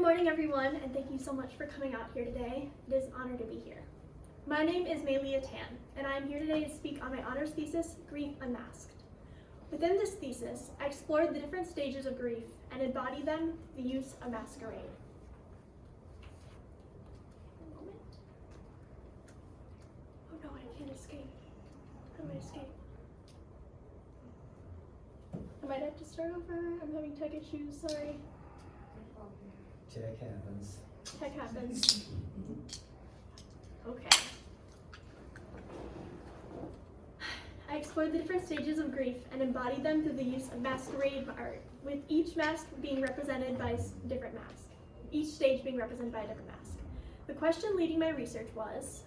Good morning, everyone, and thank you so much for coming out here today. It is an honor to be here. My name is Maelea, and I am here today to speak on my honors thesis, Grief Unmasked. Within this thesis, I explored the different stages of grief and embodied them through the use of masquerade. Oh no, I can't escape. How do I escape? I might have to start over. I'm having tech issues, sorry. Tech happens. Tech happens. Okay. I explored the different stages of grief and embodied them through the use of masquerade art, with each mask being represented by a different mask. Each stage being represented by a different mask. The question leading my research was,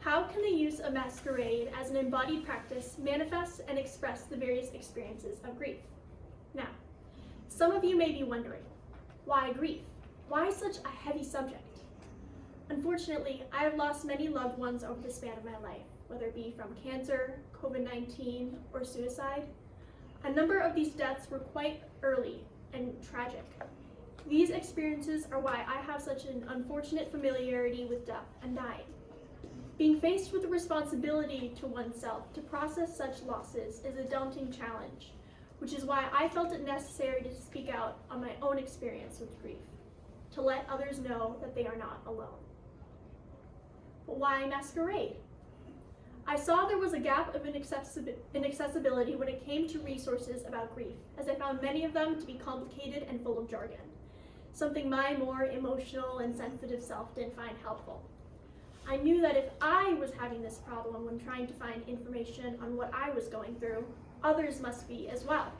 how can the use of masquerade as an embodied practice manifest and express the various experiences of grief? Now, some of you may be wondering, why grief? Why such a heavy subject? Unfortunately, I have lost many loved ones over the span of my life, whether it be from cancer, COVID-19, or suicide. A number of these deaths were quite early and tragic. These experiences are why I have such an unfortunate familiarity with death and dying. Being faced with the responsibility to oneself to process such losses is a daunting challenge, which is why I felt it necessary to speak out on my own experience with grief, to let others know that they are not alone. But why masquerade? I saw there was a gap of inaccessibility when it came to resources about grief, as I found many of them to be complicated and full of jargon, something my more emotional and sensitive self didn't find helpful. I knew that if I was having this problem when trying to find information on what I was going through, others must be as well.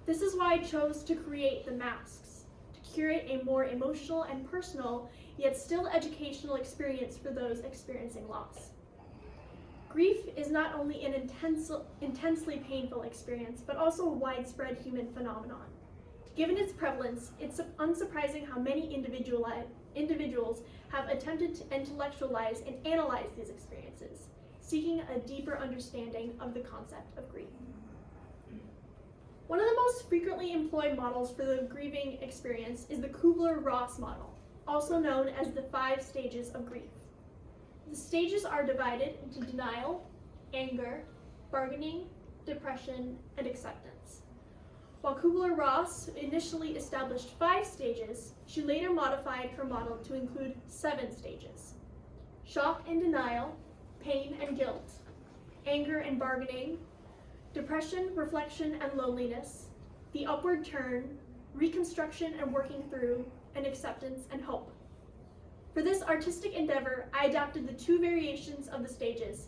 This is why I chose to create the masks, to curate a more emotional and personal, yet still educational experience for those experiencing loss. Grief is not only an intensely painful experience, but also a widespread human phenomenon. Given its prevalence, it's unsurprising how many individuals have attempted to intellectualize and analyze these experiences, seeking a deeper understanding of the concept of grief. One of the most frequently employed models for the grieving experience is the Kubler-Ross model, also known as the 5 stages of grief. The stages are divided into denial, anger, bargaining, depression, and acceptance. While Kubler-Ross initially established 5 stages, she later modified her model to include 7 stages: shock and denial, pain and guilt, anger and bargaining, depression, reflection, and loneliness, the upward turn, reconstruction and working through, and acceptance and hope. For this artistic endeavor, I adapted the 2 variations of the stages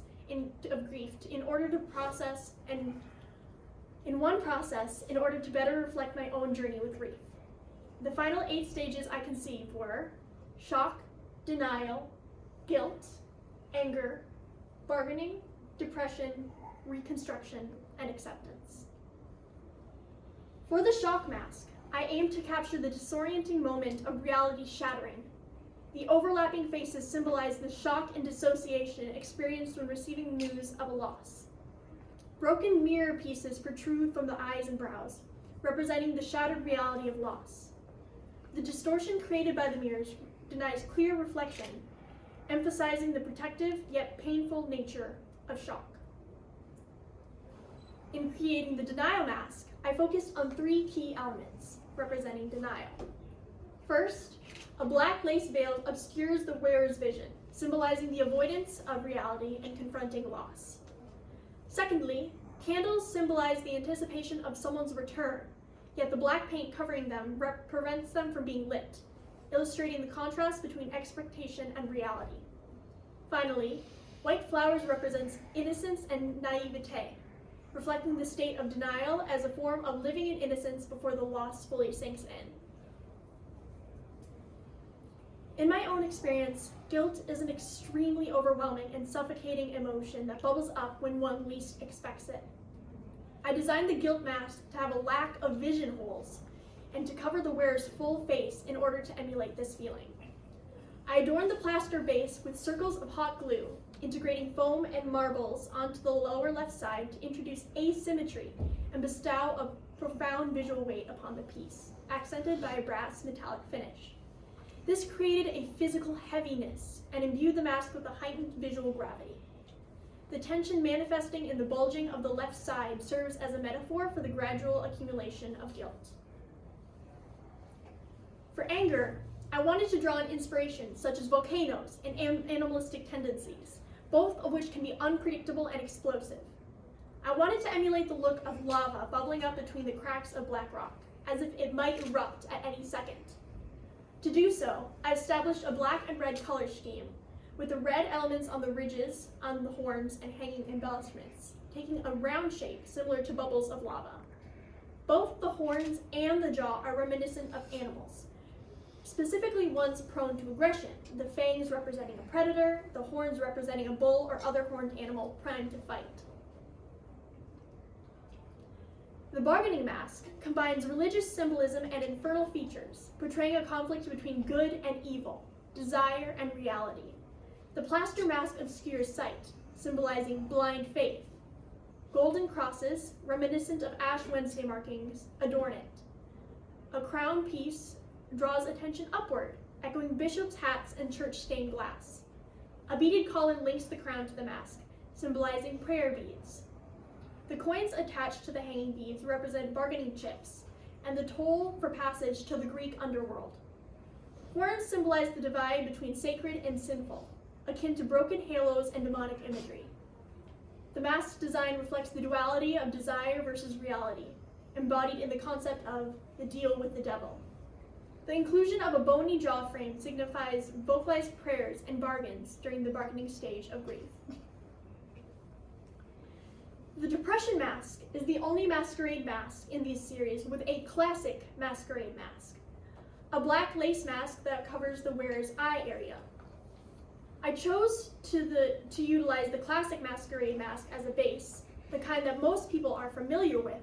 of grief in order to process and in one process in order to better reflect my own journey with grief. The final 8 stages I conceived were shock, denial, guilt, anger, bargaining, depression, reconstruction, and acceptance. For the shock mask, I aimed to capture the disorienting moment of reality shattering. The overlapping faces symbolize the shock and dissociation experienced when receiving news of a loss. Broken mirror pieces protrude from the eyes and brows, representing the shattered reality of loss. The distortion created by the mirrors denies clear reflection, emphasizing the protective yet painful nature of shock. In creating the denial mask, I focused on 3 key elements representing denial. First, a black lace veil obscures the wearer's vision, symbolizing the avoidance of reality and confronting loss. Secondly, candles symbolize the anticipation of someone's return, yet the black paint covering them prevents them from being lit, illustrating the contrast between expectation and reality. Finally, white flowers represents innocence and naivete, reflecting the state of denial as a form of living in innocence before the loss fully sinks in. In my own experience, guilt is an extremely overwhelming and suffocating emotion that bubbles up when one least expects it. I designed the guilt mask to have a lack of vision holes and to cover the wearer's full face in order to emulate this feeling. I adorned the plaster base with circles of hot glue, integrating foam and marbles onto the lower left side to introduce asymmetry and bestow a profound visual weight upon the piece, accented by a brass metallic finish. This created a physical heaviness and imbued the mask with a heightened visual gravity. The tension manifesting in the bulging of the left side serves as a metaphor for the gradual accumulation of guilt. For anger, I wanted to draw on inspiration such as volcanoes and animalistic tendencies, both of which can be unpredictable and explosive. I wanted to emulate the look of lava bubbling up between the cracks of black rock, as if it might erupt at any second. To do so, I established a black and red color scheme, with the red elements on the ridges, on the horns, and hanging embellishments, taking a round shape similar to bubbles of lava. Both the horns and the jaw are reminiscent of animals, specifically ones prone to aggression, the fangs representing a predator, the horns representing a bull or other horned animal primed to fight. The bargaining mask combines religious symbolism and infernal features, portraying a conflict between good and evil, desire and reality. The plaster mask obscures sight, symbolizing blind faith. Golden crosses, reminiscent of Ash Wednesday markings, adorn it. A crown piece draws attention upward, echoing bishops' hats and church stained glass. A beaded collar links the crown to the mask, symbolizing prayer beads. The coins attached to the hanging beads represent bargaining chips and the toll for passage to the Greek underworld. Horns symbolize the divide between sacred and sinful, akin to broken halos and demonic imagery. The mask's design reflects the duality of desire versus reality, embodied in the concept of the deal with the devil. The inclusion of a bony jaw frame signifies vocalized prayers and bargains during the bargaining stage of grief. The Depression mask is the only masquerade mask in these series with a classic masquerade mask, a black lace mask that covers the wearer's eye area. I chose to utilize the classic masquerade mask as a base, the kind that most people are familiar with,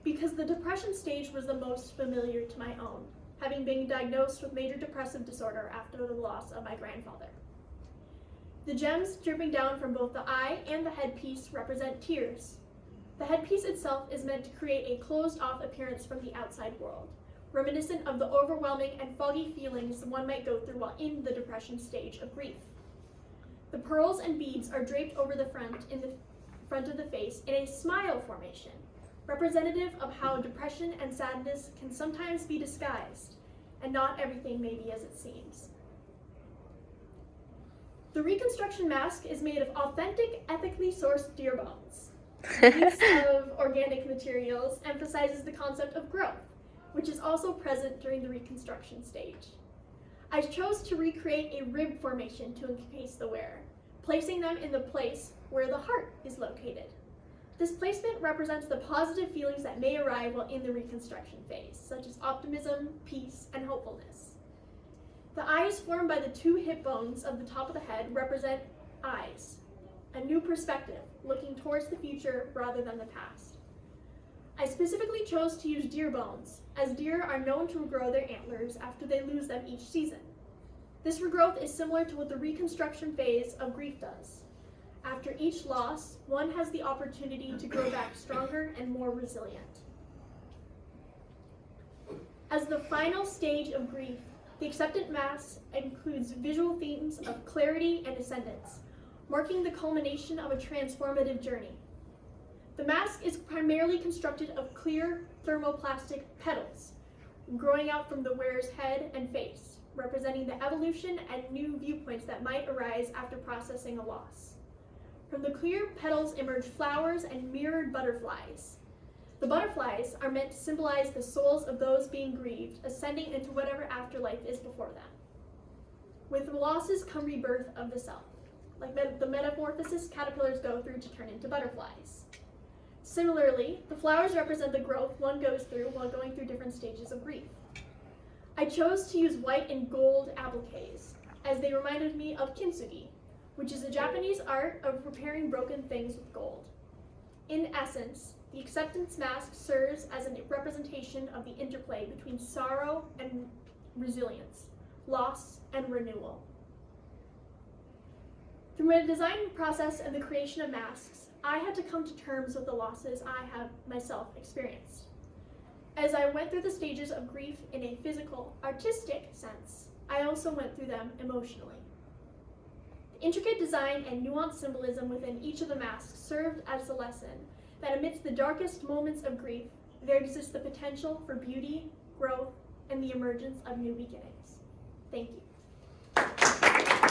because the depression stage was the most familiar to my own, having been diagnosed with major depressive disorder after the loss of my grandfather. The gems dripping down from both the eye and the headpiece represent tears. The headpiece itself is meant to create a closed-off appearance from the outside world, reminiscent of the overwhelming and foggy feelings one might go through while in the depression stage of grief. The pearls and beads are draped over the front of the face in a smile formation, representative of how depression and sadness can sometimes be disguised, and not everything may be as it seems. The reconstruction mask is made of authentic, ethically sourced deer bones. The use of organic materials emphasizes the concept of growth, which is also present during the reconstruction stage. I chose to recreate a rib formation to encase the wearer, placing them in the place where the heart is located. This placement represents the positive feelings that may arrive while in the reconstruction phase, such as optimism, peace, and hopefulness. The eyes formed by the two hip bones of the top of the head represent eyes, a new perspective, looking towards the future rather than the past. I specifically chose to use deer bones, as deer are known to regrow their antlers after they lose them each season. This regrowth is similar to what the reconstruction phase of grief does. After each loss, one has the opportunity to grow back stronger and more resilient. As the final stage of grief, the acceptance mask includes visual themes of clarity and ascendance, marking the culmination of a transformative journey. The mask is primarily constructed of clear thermoplastic petals, growing out from the wearer's head and face, representing the evolution and new viewpoints that might arise after processing a loss. From the clear petals emerge flowers and mirrored butterflies. The butterflies are meant to symbolize the souls of those being grieved, ascending into whatever afterlife is before them. With losses come rebirth of the self, like the metamorphosis caterpillars go through to turn into butterflies. Similarly, the flowers represent the growth one goes through while going through different stages of grief. I chose to use white and gold appliques, as they reminded me of kintsugi, which is a Japanese art of repairing broken things with gold. In essence, the acceptance mask serves as a representation of the interplay between sorrow and resilience, loss and renewal. Through my design process and the creation of masks, I had to come to terms with the losses I have myself experienced. As I went through the stages of grief in a physical, artistic sense, I also went through them emotionally. The intricate design and nuanced symbolism within each of the masks served as a lesson that amidst the darkest moments of grief, there exists the potential for beauty, growth, and the emergence of new beginnings. Thank you.